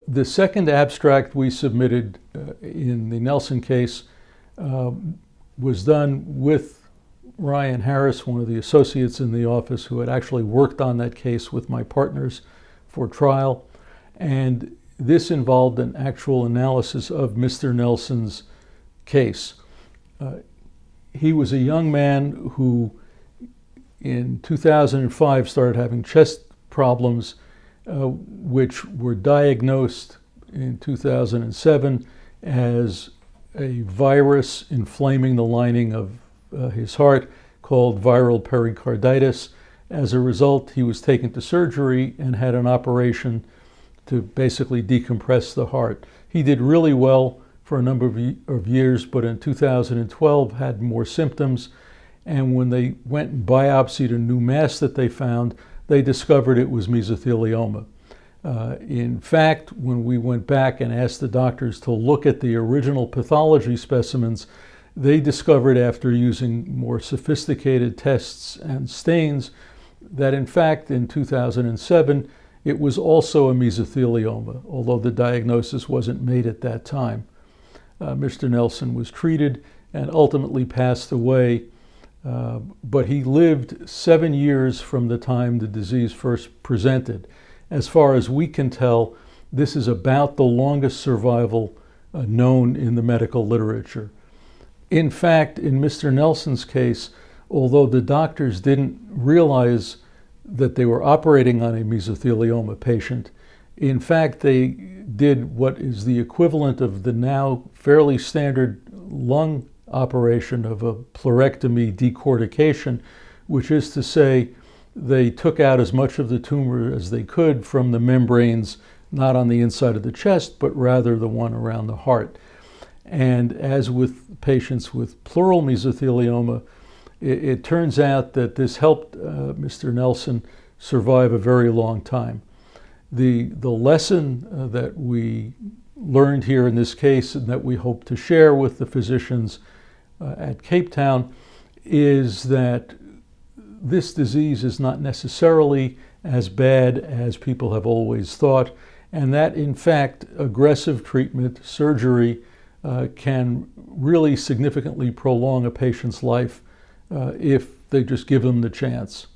The second abstract we submitted in the Nelson case was done with Ryan Harris, one of the associates in the office who had actually worked on that case with my partners for trial. And this involved an actual analysis of Mr. Nelson's case. He was a young man who in 2005 started having chest problems, which were diagnosed in 2007 as a virus inflaming the lining of his heart called viral pericarditis. As a result, he was taken to surgery and had an operation to basically decompress the heart. He did really well for a number of years, but in 2012 had more symptoms. And when they went and biopsied a new mass that they found, they discovered it was mesothelioma. In fact, when we went back and asked the doctors to look at the original pathology specimens, they discovered after using more sophisticated tests and stains that in fact in 2007 it was also a mesothelioma, although the diagnosis wasn't made at that time. Mr. Nelson was treated and ultimately passed away, but he lived 7 years from the time the disease first presented. As far as we can tell, this is about the longest survival known in the medical literature. In fact, in Mr. Nelson's case, although the doctors didn't realize that they were operating on a mesothelioma patient, in fact, they did what is the equivalent of the now fairly standard lung operation of a pleurectomy decortication, which is to say they took out as much of the tumor as they could from the membranes, not on the inside of the chest, but rather the one around the heart. And as with patients with pleural mesothelioma, it turns out that this helped Mr. Nelson survive a very long time. The lesson that we learned here in this case and that we hope to share with the physicians at Cape Town is that this disease is not necessarily as bad as people have always thought, and that in fact aggressive treatment, surgery, can really significantly prolong a patient's life if they just give them the chance.